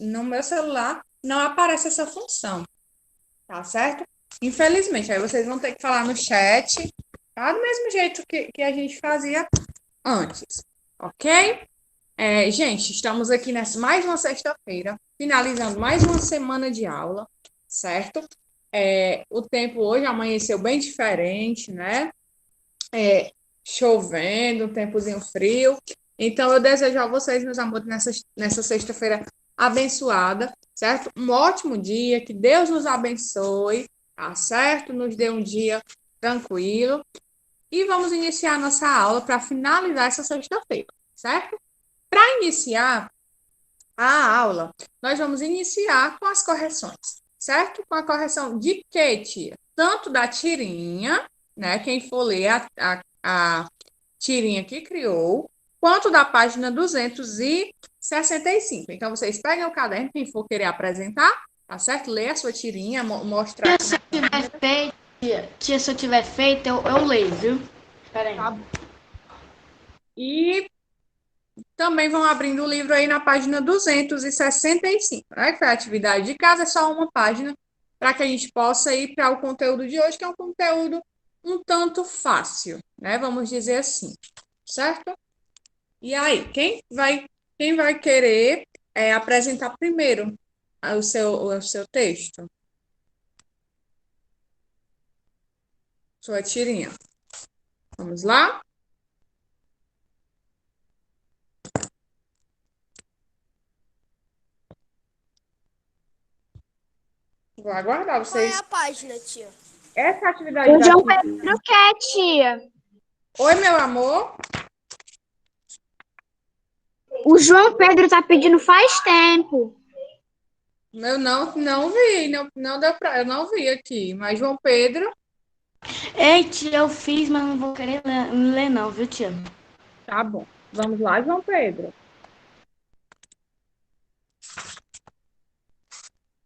no meu celular não aparece essa função, tá certo? Infelizmente, aí vocês vão ter que falar no chat, tá? Do mesmo jeito que a gente fazia antes, ok? Gente, estamos aqui nessa mais uma sexta-feira, finalizando mais uma semana de aula, certo? O tempo hoje amanheceu bem diferente, né? Chovendo, um tempozinho frio. Então, eu desejo a vocês, meus amores, nessa sexta-feira abençoada, certo? Um ótimo dia, que Deus nos abençoe, tá certo? Nos dê um dia tranquilo. E vamos iniciar nossa aula para finalizar essa sexta-feira, certo? Para iniciar a aula, nós vamos iniciar com as correções, certo? Com a correção de quê, tia? Tanto da tirinha, né? Quem for ler a tirinha que criou, quanto da página 265. Então, vocês pegam o caderno, quem for querer apresentar, tá certo? Lê a sua tirinha, mostra Tia, aqui se na eu tiver câmera. feito, tia, se eu tiver feito, eu leio, viu? Espera aí. Tá bom. E também vão abrindo o livro aí na página 265, né? Que foi a atividade de casa, é só uma página, para que a gente possa ir para o conteúdo de hoje, que é um conteúdo um tanto fácil, né? Vamos dizer assim, certo? E aí, quem vai querer apresentar primeiro o seu texto? Sua tirinha. Vamos lá? Vou aguardar Qual é vocês. a página, tia? Essa atividade O da João tirinha. Pedro quer, tia. Oi, meu amor. O João Pedro tá pedindo faz tempo. Eu não vi, não deu pra, eu não vi aqui. Mas João Pedro, Ei, tia, eu fiz, mas não vou querer ler não, viu, tia? tá bom. Vamos lá, João Pedro.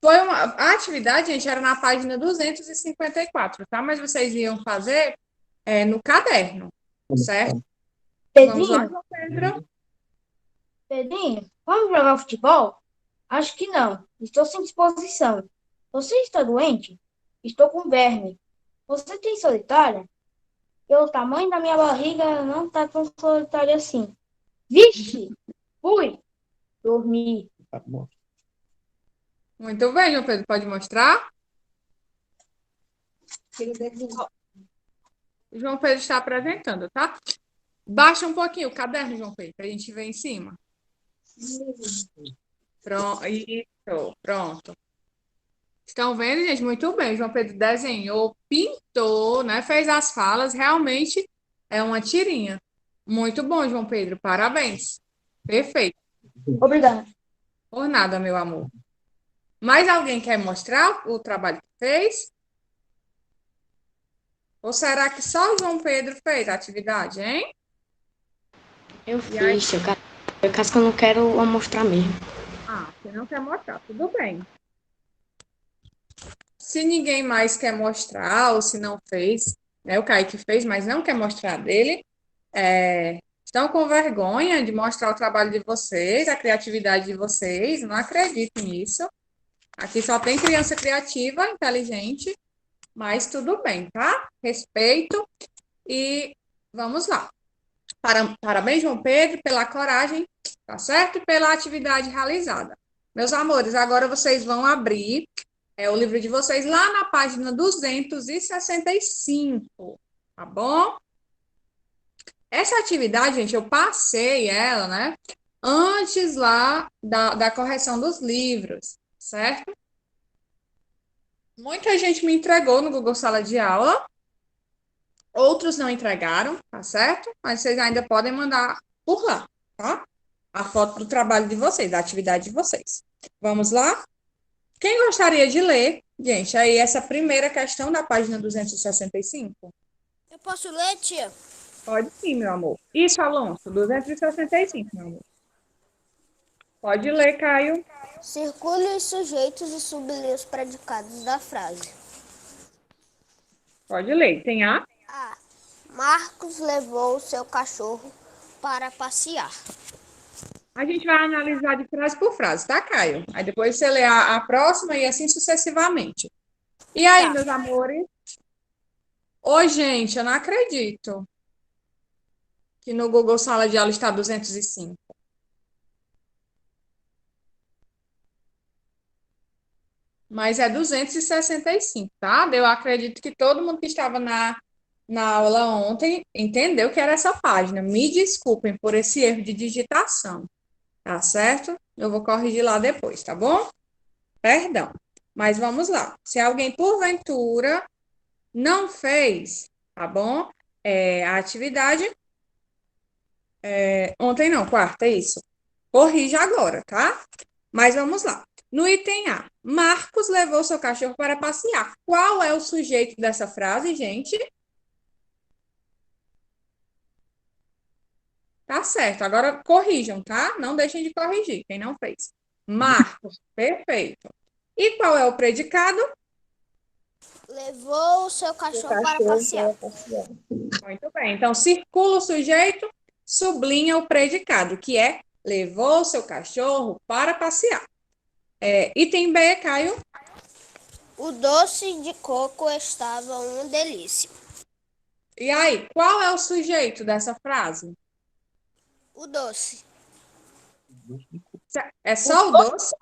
A atividade, gente, era na página 254, tá? Mas vocês iam fazer no caderno, certo? Vamos lá, Pedrinho, João Pedro. Pedrinho, vamos jogar futebol? Acho que não. Estou sem disposição. Você está doente? Estou com verme. Você tem solitária? Pelo tamanho da minha barriga, não tá tão solitária assim. Vixe! Fui! Dormi. Muito bem, João Pedro, pode mostrar? O João Pedro está apresentando, tá? Baixa um pouquinho o caderno, João Pedro, para a gente ver em cima. Pronto, isso, pronto. Estão vendo, gente? Muito bem. João Pedro desenhou, pintou, né? Fez as falas. Realmente é uma tirinha. Muito bom, João Pedro. Parabéns. Perfeito. Obrigada. Por nada, meu amor. Mais alguém quer mostrar o trabalho que fez? Ou será que só o João Pedro fez a atividade, hein? Eu E aí, fiz, tia. Eu caso que eu não quero mostrar mesmo. você não quer mostrar, tudo bem. Se ninguém mais quer mostrar, ou se não fez, né? O Kaique fez, mas não quer mostrar dele, estão com vergonha de mostrar o trabalho de vocês, a criatividade de vocês, não acredito nisso. Aqui só tem criança criativa, inteligente, mas tudo bem, tá? Respeito e vamos lá. Parabéns, João Pedro, pela coragem, tá certo? E pela atividade realizada. Meus amores, agora vocês vão abrir o livro de vocês lá na página 265, tá bom? Essa atividade, gente, eu passei ela, né? Antes lá da correção dos livros, certo? Muita gente me entregou no Google Sala de Aula, outros não entregaram, tá certo? Mas vocês ainda podem mandar por lá, tá? A foto do trabalho de vocês, da atividade de vocês. Vamos lá? Quem gostaria de ler, gente, aí essa primeira questão da página 265? Eu posso ler, tia? Pode sim, meu amor. Isso, Alonso, 265, meu amor. Pode ler, Caio. Circule os sujeitos e sublinhe os predicados da frase. Pode ler. Tem A? A. Marcos levou seu cachorro para passear. A gente vai analisar de frase por frase, tá, Caio? Aí depois você lê a próxima e assim sucessivamente. E aí, Tá. meus amores? Oi, gente, eu não acredito que no Google Sala de Aula está 205. Mas é 265, tá? Eu acredito que todo mundo que estava na aula ontem entendeu que era essa página. Me desculpem por esse erro de digitação, tá certo? Eu vou corrigir lá depois, tá bom? Perdão. Mas vamos lá. Se alguém, porventura, não fez, tá bom? A atividade, ontem não, quarta, é isso. Corrija agora, tá? Mas vamos lá. No item A, Marcos levou seu cachorro para passear. Qual é o sujeito dessa frase, gente? Tá certo. Agora corrijam, tá? Não deixem de corrigir, quem não fez. Marcos, perfeito. E qual é o predicado? Levou o seu cachorro para passear. Muito bem. Então, circula o sujeito, sublinha o predicado, que é levou seu cachorro para passear. Item B, Caio. O doce de coco estava uma delícia. E aí, qual é o sujeito dessa frase? O doce. É só o doce?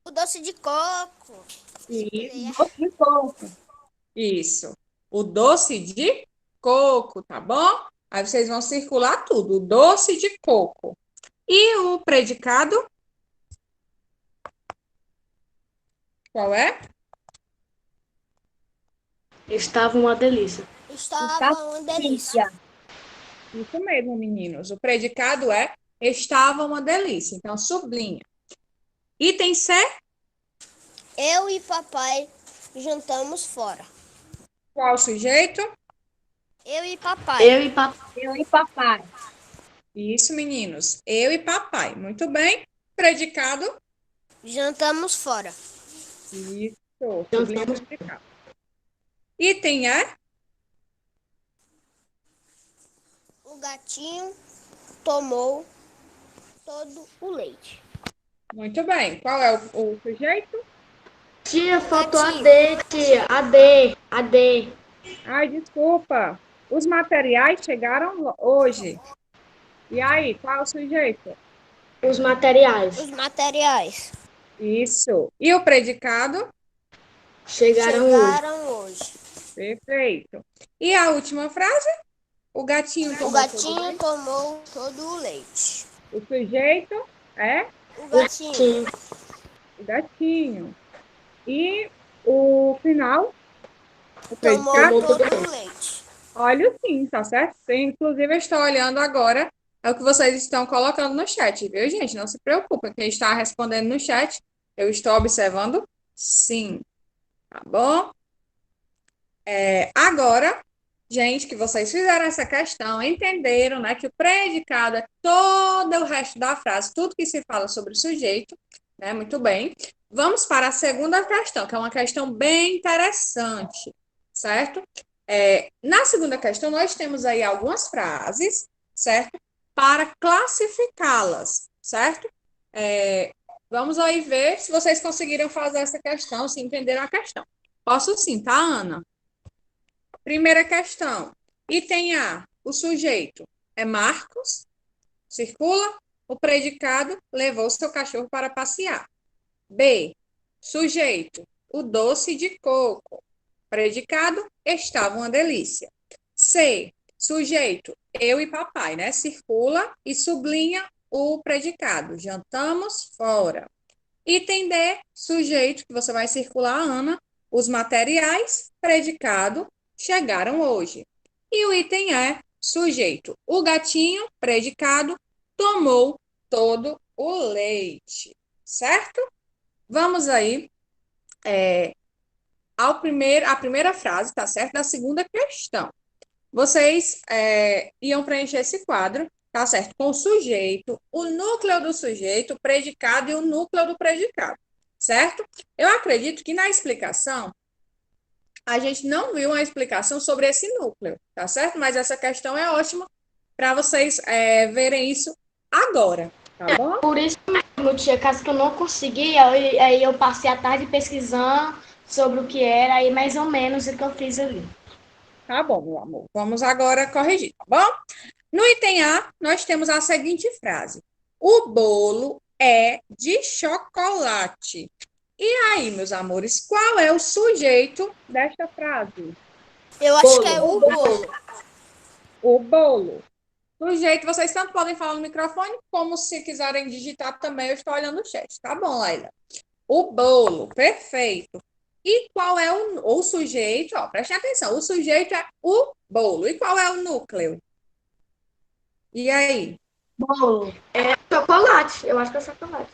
O doce de coco. Isso. O doce de coco, tá bom? Aí vocês vão circular tudo. O doce de coco. E o predicado? Qual é? Estava uma delícia. Estava uma delícia. Isso mesmo, meninos. O predicado é estava uma delícia. Então, sublinha. Item C, Eu e papai jantamos fora. qual o sujeito? Eu e papai. Eu e papai. Isso, meninos. Eu e papai. Muito bem. Predicado? Jantamos fora. Isso. Sublinha o predicado. Item E, O gatinho tomou todo o leite. muito bem. Qual é o sujeito? Tia, faltou a Gatinho. D, tia. A D. Ai, desculpa. Os materiais chegaram hoje. E aí, qual é o sujeito? Os materiais. Os materiais Isso. E o predicado? Chegaram hoje. chegaram hoje. Perfeito. E a última frase? O gatinho O tomou gatinho tomou todo o leite. o sujeito é O gatinho Sim. o gatinho. E o final, o tomou predicado? todo o leite. Olha sim, tá certo? Inclusive, eu estou olhando agora é o que vocês estão colocando no chat, viu, gente? Não se preocupem, quem está respondendo no chat, eu estou observando sim, tá bom? Agora, gente, que vocês fizeram essa questão, entenderam, né, que o predicado é todo o resto da frase, tudo que se fala sobre o sujeito, né? Muito bem. Vamos para a segunda questão, que é uma questão bem interessante, certo? Na segunda questão, nós temos aí algumas frases, certo? Para classificá-las, certo? Vamos aí ver se vocês conseguiram fazer essa questão, se entenderam a questão. Posso sim, tá, Ana? Primeira questão. Item A, o sujeito é Marcos, circula. O predicado levou seu cachorro para passear. B, sujeito, o doce de coco. Predicado, estava uma delícia. C, sujeito, eu e papai, né? Circula e sublinha o predicado. Jantamos fora. Item D, sujeito, que você vai circular, Ana. Os materiais, predicado, chegaram hoje. E o item E, sujeito, o gatinho, predicado, tomou todo o leite. Certo? Vamos aí a primeira frase, tá certo? Da segunda questão. Vocês iam preencher esse quadro, tá certo? Com o sujeito, o núcleo do sujeito, o predicado e o núcleo do predicado, certo? Eu acredito que na explicação, a gente não viu uma explicação sobre esse núcleo, tá certo? Mas essa questão é ótima para vocês verem isso agora, tá bom? Por isso mesmo, tia, caso que eu não consegui, aí eu passei a tarde pesquisando sobre o que era, aí mais ou menos o que eu fiz ali. Tá bom, meu amor. Vamos agora corrigir, tá bom? No item A, nós temos a seguinte frase: o bolo é de chocolate. E aí, meus amores, qual é o sujeito desta frase? Eu acho que é o bolo. O bolo. Sujeito, vocês tanto podem falar no microfone, como se quiserem digitar também, eu estou olhando o chat. Tá bom, Laila? O bolo, perfeito. E qual é o sujeito? Ó, prestem atenção, o sujeito é o bolo. E qual é o núcleo? E aí? Bolo. É chocolate. Eu acho que é chocolate.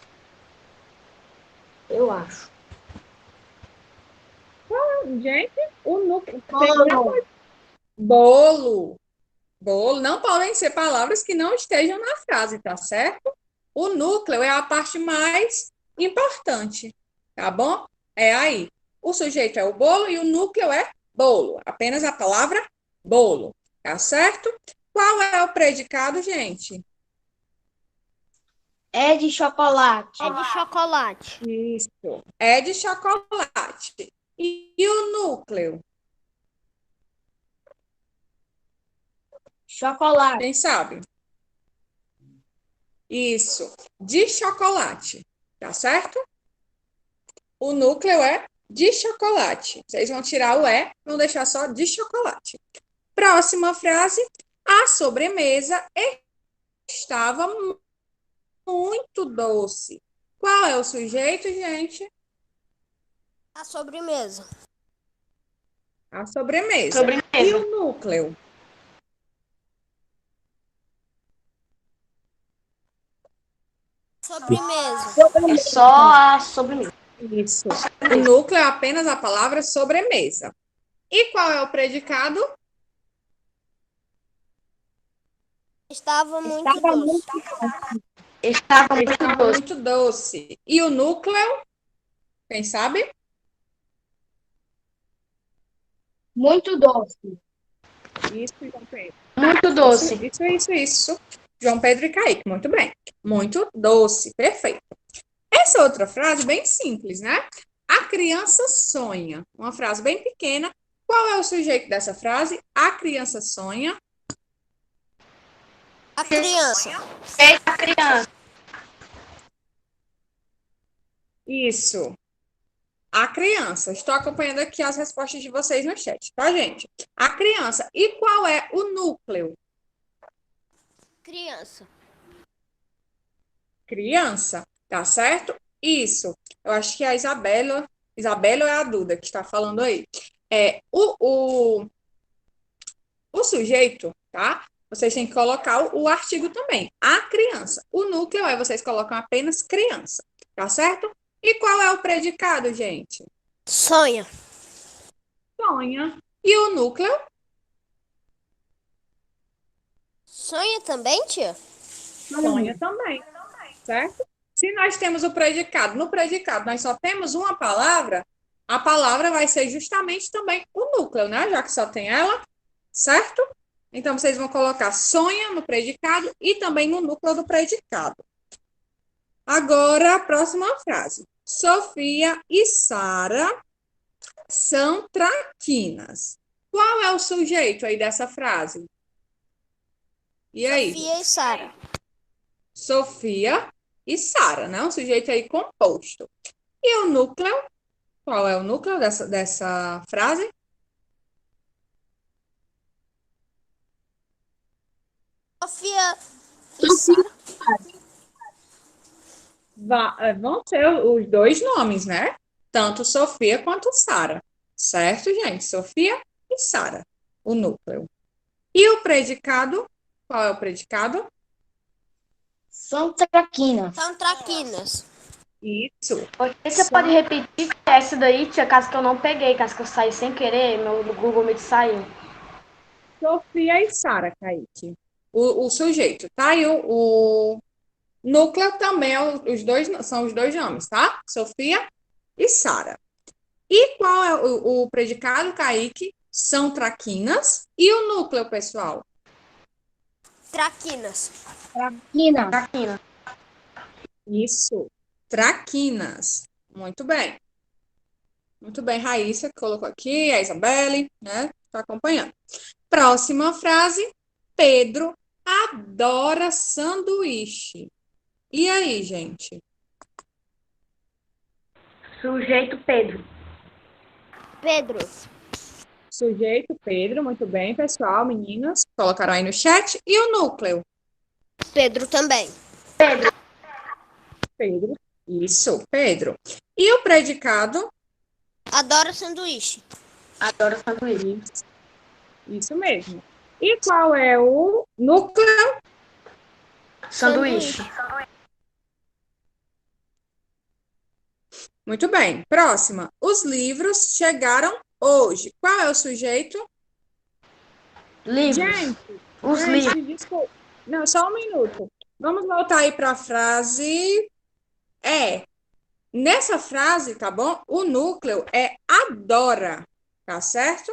Eu acho. Gente, o núcleo. Bolo. Bolo. Bolo. Não podem ser palavras que não estejam na frase, tá certo? O núcleo é a parte mais importante, tá bom? É aí. O sujeito é o bolo e o núcleo é bolo. Apenas a palavra bolo, tá certo? Qual é o predicado, gente? É de chocolate. É de chocolate. Isso. É de chocolate. E o núcleo? Chocolate. Quem sabe? Isso. De chocolate. Tá certo? O núcleo é de chocolate. Vocês vão tirar o vão deixar só de chocolate. Próxima frase. A sobremesa estava muito doce. Qual é o sujeito, gente? A sobremesa. A sobremesa. Sobremesa. E o núcleo? Sobremesa. É só a sobremesa. Isso. O núcleo é apenas a palavra sobremesa. E qual é o predicado? Estava muito doce. Estava muito Estava doce. muito doce. E o núcleo? Quem sabe? Muito doce. Isso, João Pedro. Muito doce. Isso. João Pedro e Kaique, muito bem. Muito doce, perfeito. Essa outra frase bem simples, né? A criança sonha. Uma frase bem pequena. Qual é o sujeito dessa frase? A criança sonha. A criança. É a criança. Isso. A criança. Estou acompanhando aqui as respostas de vocês no chat, tá, gente? A criança. E qual é o núcleo? Criança. Criança, tá certo? Isso. Eu acho que é a Isabela ou é a Duda que está falando aí. O sujeito, tá? Vocês têm que colocar o artigo também. A criança. O núcleo vocês colocam apenas criança, tá certo? E qual é o predicado, gente? Sonha. Sonha. E o núcleo? Sonha também, tia? Sonha também, certo? Se nós temos o predicado, no predicado nós só temos uma palavra, a palavra vai ser justamente também o núcleo, né? Já que só tem ela, certo? Então, vocês vão colocar sonha no predicado e também no núcleo do predicado. Agora, a próxima frase. Sofia e Sara são traquinas. Qual é o sujeito aí dessa frase? E aí? Sofia e Sara. Sofia e Sara, né? Um sujeito aí composto. E o núcleo? Qual é o núcleo dessa frase? Sofia e Sara. Vão ser os dois nomes, né? Tanto Sofia quanto Sara. Certo, gente? Sofia e Sara, o núcleo. E o predicado? Qual é o predicado? São traquinas. São traquinas. Isso. Você pode repetir essa daí, tia, caso que eu não peguei, caso que eu saí sem querer, meu Google Meet saiu. Sofia e Sara, Kaique. O sujeito, tá? E o núcleo também são os dois nomes, tá? Sofia e Sara. E qual é o predicado, Kaique? São traquinas. E o núcleo, pessoal? Traquinas. Traquina. Traquina. Isso. Traquinas. Muito bem. Muito bem, Raíssa, que colocou aqui, a Isabelle, né? Está acompanhando. Próxima frase. Pedro adora sanduíche. E aí, gente? Sujeito Pedro. Pedro. Sujeito, Pedro, muito bem, pessoal, meninas. Colocaram aí no chat. E o núcleo? Pedro também. Pedro. Isso, Pedro. E o predicado? Adora sanduíche. Adoro sanduíche. Isso mesmo. E qual é o núcleo? Sanduíche. Muito bem. Próxima. Os livros chegaram hoje. Qual é o sujeito? Livros. Gente, Os livros. desculpa. Não, só um minuto. Vamos voltar aí para a frase. Nessa frase, tá bom? O núcleo é adora, tá certo?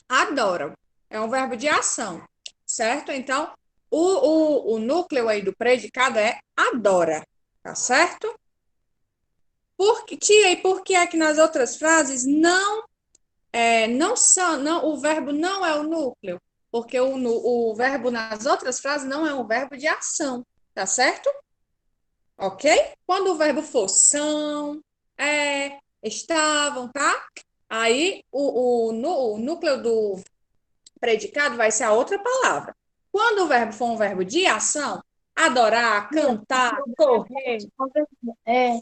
Adora. É um verbo de ação, certo? Então, o núcleo aí do predicado é adora, tá certo? Tia, e por que é que nas outras frases o verbo não é o núcleo? Porque o verbo nas outras frases não é um verbo de ação, tá certo? Ok? Quando o verbo for são, estavam, tá? Aí o núcleo do predicado vai ser a outra palavra. Quando o verbo for um verbo de ação, adorar, cantar, correr. É,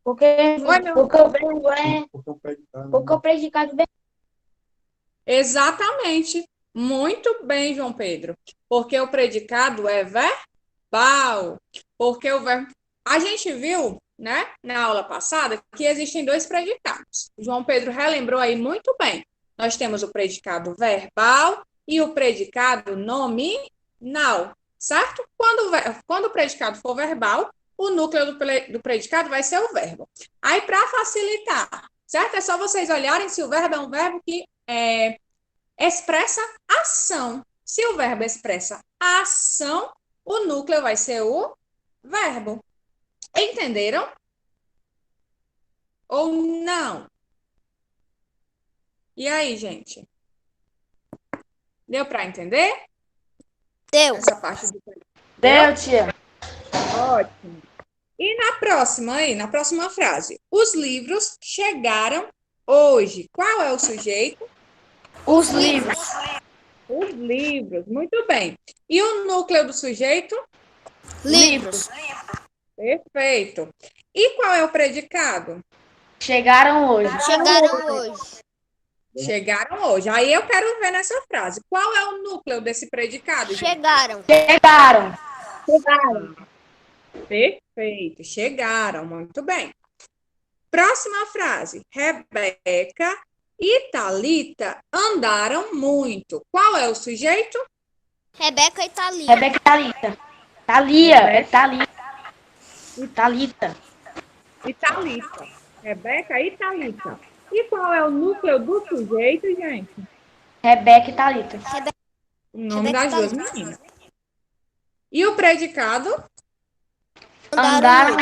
porque, Oi, meu. porque o verbo é. Porque o predicado vem. Exatamente. Muito bem, João Pedro. Porque o predicado é verbal. Porque o verbo. A gente viu, né, na aula passada, que existem dois predicados. O João Pedro relembrou aí muito bem. Nós temos o predicado verbal e o predicado nominal, certo? Quando o predicado for verbal, o núcleo do predicado vai ser o verbo. Aí, para facilitar, certo? É só vocês olharem se o verbo é um verbo que expressa ação. Se o verbo expressa ação, o núcleo vai ser o verbo. Entenderam? Ou não? E aí, gente? Deu para entender? Deu. Essa parte do Deu, tia. ótimo. E na próxima frase. Os livros chegaram hoje. Qual é o sujeito? Os livros. Os livros. Muito bem. E o núcleo do sujeito? Livros. Perfeito. E qual é o predicado? Chegaram hoje. Chegaram hoje. Chegaram hoje. Aí eu quero ver nessa frase. Qual é o núcleo desse predicado, gente? Chegaram. Chegaram. Perfeito. Chegaram. Muito bem. Próxima frase. Rebeca e Thalita andaram muito. Qual é o sujeito? Rebeca e Thalia. Rebeca e Thalita. Thalia. É Thalita. Thalita. E Thalita. Rebeca e Thalita. E qual é o núcleo do sujeito, gente? Rebeca e Thalita. O nome Rebeca das e duas Thalita. meninas. E o predicado? Andaram.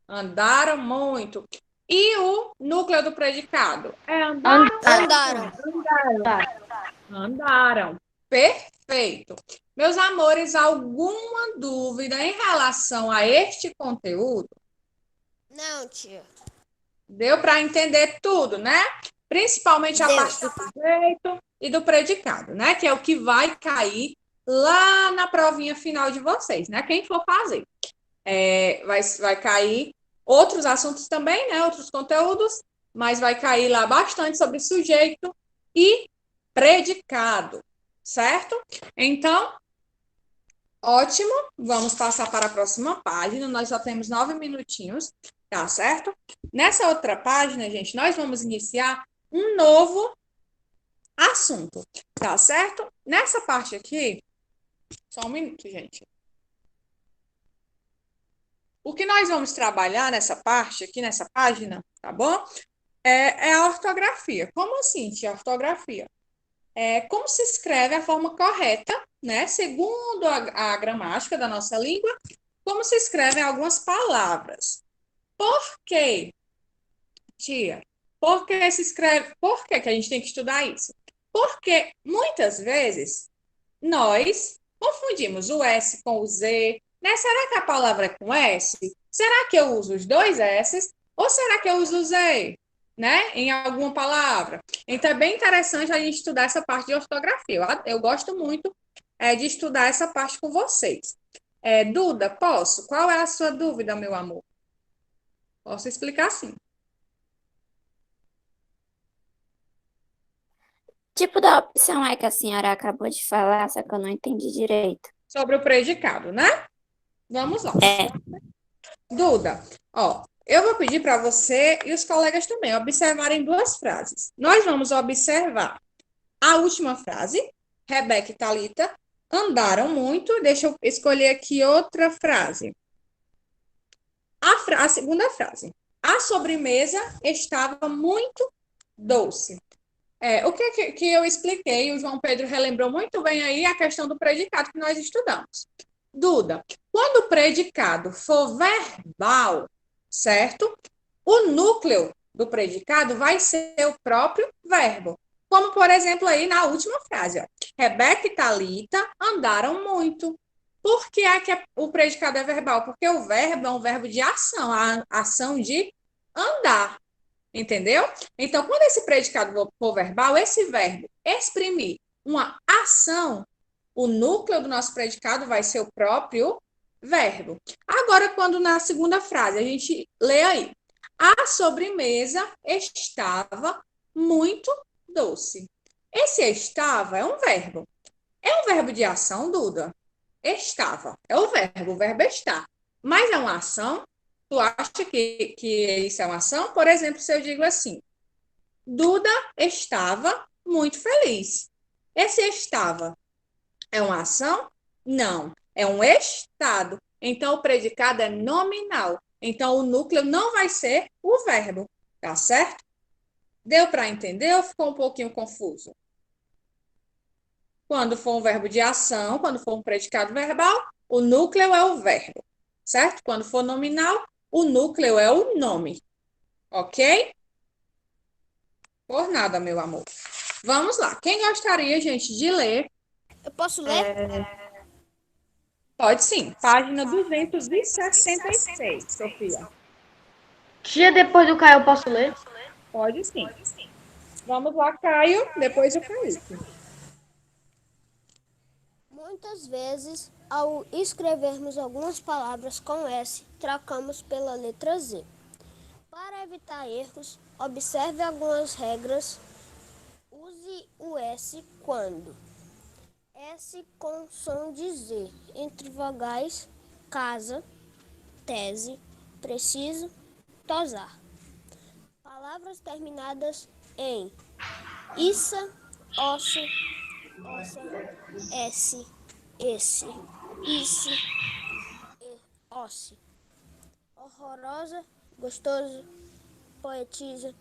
Andaram muito. E o núcleo do predicado? Andaram. Andaram. Andaram. Perfeito. Meus amores, alguma dúvida em relação a este conteúdo? Não, tia. Deu para entender tudo, né? Principalmente a Deu. parte do sujeito e do predicado, né? Que é o que vai cair lá na provinha final de vocês, né? Quem for fazer. Vai cair outros assuntos também, né? Outros conteúdos, mas vai cair lá bastante sobre sujeito e predicado, certo? Então, ótimo. Vamos passar para a próxima página. Nós só temos 9 minutinhos, tá certo? Nessa outra página, gente, nós vamos iniciar um novo assunto, tá certo? Nessa parte aqui, só um minuto, gente. O que nós vamos trabalhar nessa parte aqui, nessa página, tá bom? É a ortografia. Como assim, tia, ortografia? como se escreve a forma correta, né? Segundo a gramática da nossa língua, como se escrevem algumas palavras. Por quê, tia? Por que se escreve? Por que a gente tem que estudar isso? Porque muitas vezes nós confundimos o S com o Z, né? Será que a palavra é com S? Será que eu uso os dois S? Ou será que eu uso o Z, né? Em alguma palavra? Então, é bem interessante a gente estudar essa parte de ortografia. Eu gosto muito de estudar essa parte com vocês. Duda, posso? Qual é a sua dúvida, meu amor? Posso explicar sim. Tipo da opção é que a senhora acabou de falar, só que eu não entendi direito. Sobre o predicado, né? Vamos lá. É, Duda, ó, eu vou pedir para você e os colegas também observarem duas frases. Nós vamos observar a última frase, Rebeca e Thalita andaram muito. Deixa eu escolher aqui outra frase. A segunda frase. A sobremesa estava muito doce. O que eu expliquei, o João Pedro relembrou muito bem aí a questão do predicado que nós estudamos. Duda, quando o predicado for verbal, certo? O núcleo do predicado vai ser o próprio verbo. Como, por exemplo, aí na última frase, ó. Rebeca e Thalita andaram muito. Por que é que o predicado é verbal? Porque o verbo é um verbo de ação, a ação de andar. Entendeu? Então, quando esse predicado for verbal, esse verbo exprimir uma ação, o núcleo do nosso predicado vai ser o próprio verbo. Agora, quando na segunda frase a gente lê aí, a sobremesa estava muito doce. Esse estava é um verbo. É um verbo de ação, Duda? Estava. É o verbo está. Mas é uma ação? Tu acha que isso é uma ação? Por exemplo, se eu digo assim, Duda estava muito feliz. Esse estava é uma ação? Não, é um estado. Então, o predicado é nominal. Então, o núcleo não vai ser o verbo, tá certo? Deu para entender ou ficou um pouquinho confuso? Quando for um verbo de ação, quando for um predicado verbal, o núcleo é o verbo, certo? Quando for nominal, o núcleo é o nome, ok? Por nada, meu amor. Vamos lá. Quem gostaria, gente, de ler? Eu posso ler? Pode sim. Página 266, Sofia. Tia, depois do Caio, eu posso ler? Pode sim. Vamos lá, Caio. Depois o Caio. Muitas vezes, ao escrevermos algumas palavras com S, trocamos pela letra Z. Para evitar erros, observe algumas regras. Use o S quando S com som de Z, entre vogais, casa, tese, preciso, tosar. Palavras terminadas em issa, osso, ossa, esse, esse, isso, osse. Horrorosa, gostoso, poetiza,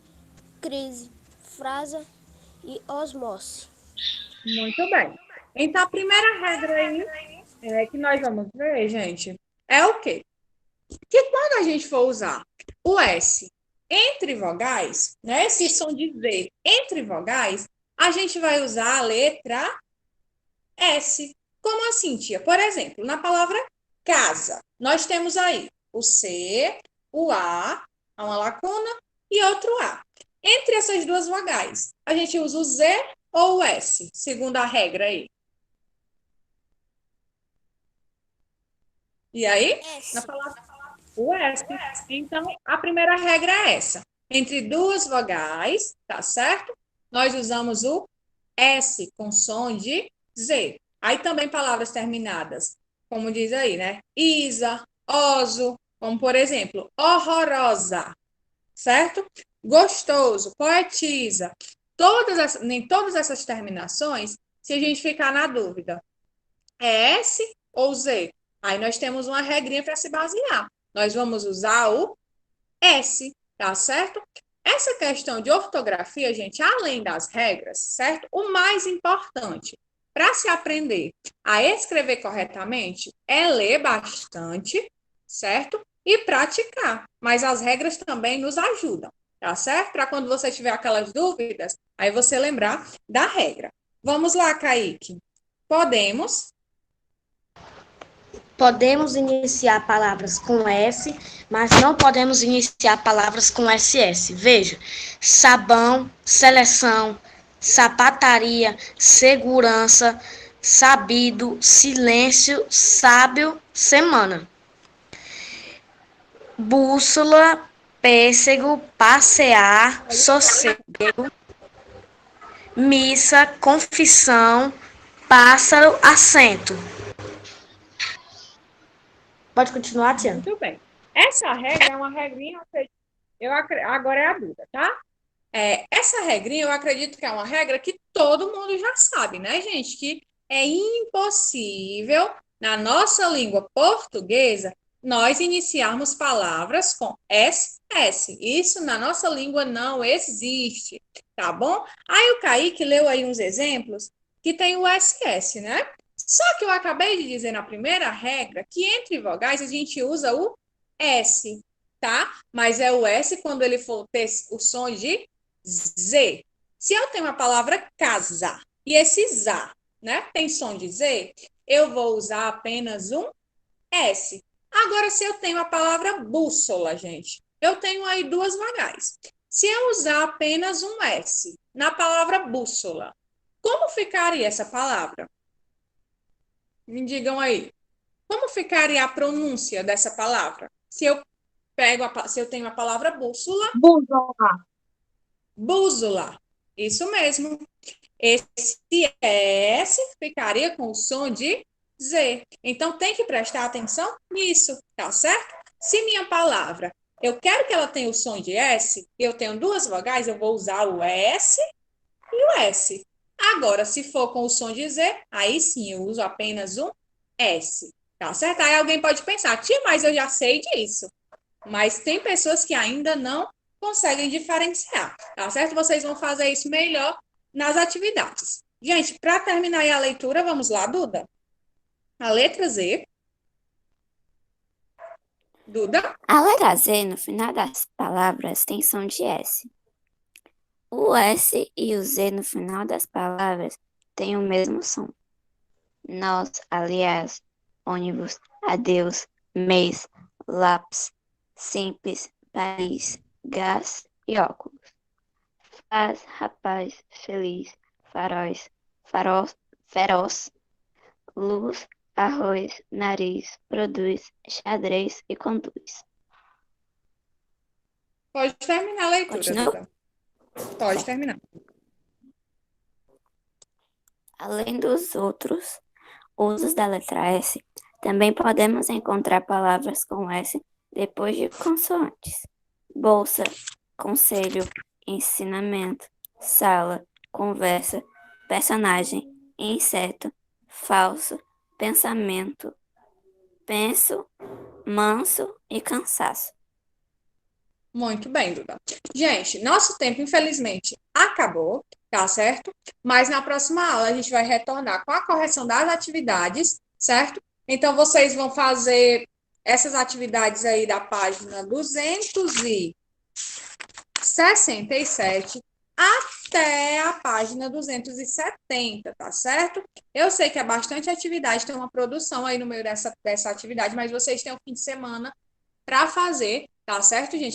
crise, frase e osmose. Muito bem. Então, a primeira regra aí que nós vamos ver, gente, é o quê? Que quando a gente for usar o S entre vogais, né, esse som de Z entre vogais, a gente vai usar a letra S. Como assim, tia? Por exemplo, na palavra casa, nós temos aí o C, o A, há uma lacuna, e outro A. Entre essas duas vogais, a gente usa o Z ou o S, segundo a regra aí? E aí? S. Na palavra o S. Então, a primeira regra é essa. Entre duas vogais, tá certo? Nós usamos o S com som de Z. Aí também palavras terminadas, como diz aí, né? Isa, oso, como por exemplo, horrorosa, certo? Gostoso, poetiza. Nem todas essas terminações, se a gente ficar na dúvida, é S ou Z? Aí nós temos uma regrinha para se basear. Nós vamos usar o S, tá certo? Essa questão de ortografia, gente, além das regras, certo? O mais importante para se aprender a escrever corretamente é ler bastante, certo? E praticar. Mas as regras também nos ajudam, tá certo? Para quando você tiver aquelas dúvidas, aí você lembrar da regra. Vamos lá, Kaique. Podemos iniciar palavras com S, mas não podemos iniciar palavras com SS. Veja: sabão, seleção, sapataria, segurança, sabido, silêncio, sábio, semana. Bússola, pêssego, passear, sossego, missa, confissão, pássaro, assento. Pode continuar, Tiana. Muito bem. Essa regra é uma regrinha, agora é a Duda, tá? Essa regrinha, eu acredito que é uma regra que todo mundo já sabe, né, gente? Que é impossível, na nossa língua portuguesa, nós iniciarmos palavras com SS. Isso na nossa língua não existe, tá bom? Aí o Kaique leu aí uns exemplos que tem o SS, né? Só que eu acabei de dizer na primeira regra que entre vogais a gente usa o S, tá? Mas é o S quando ele for ter o som de Z. Se eu tenho a palavra casa e esse ZA, né, tem som de Z, eu vou usar apenas um S. Agora, se eu tenho a palavra bússola, gente, eu tenho aí duas vogais. Se eu usar apenas um S na palavra bússola, como ficaria essa palavra? Me digam aí. Como ficaria a pronúncia dessa palavra? Se eu tenho a palavra bússola, bússola. Isso mesmo. Esse S ficaria com o som de Z. Então, tem que prestar atenção nisso, tá certo? Se minha palavra, eu quero que ela tenha o som de S, eu tenho duas vogais, eu vou usar o S e o S. Agora, se for com o som de Z, aí sim eu uso apenas um S, tá certo? Aí alguém pode pensar, tia, mas eu já sei disso. Mas tem pessoas que ainda não conseguem diferenciar, tá certo? Vocês vão fazer isso melhor nas atividades. Gente, para terminar aí a leitura, vamos lá, Duda? A letra Z. Duda? A letra Z no final das palavras tem som de S. O S e o Z no final das palavras têm o mesmo som. Nós, aliás, ônibus, adeus, mês, lápis, simples, país, gás e óculos. Faz, rapaz, feliz, faróis, feroz, luz, arroz, nariz, produz, xadrez e conduz. Pode terminar a leitura, Continua? Duda. Pode terminar. Além dos outros usos da letra S, também podemos encontrar palavras com S depois de consoantes. Bolsa, conselho, ensinamento, sala, conversa, personagem, inseto, falso, pensamento, penso, manso e cansaço. Muito bem, Duda. Gente, nosso tempo, infelizmente, acabou, tá certo? Mas na próxima aula a gente vai retornar com a correção das atividades, certo? Então, vocês vão fazer essas atividades aí da página 267 até a página 270, tá certo? Eu sei que é bastante atividade, tem uma produção aí no meio dessa atividade, mas vocês têm o fim de semana para fazer, tá certo, gente?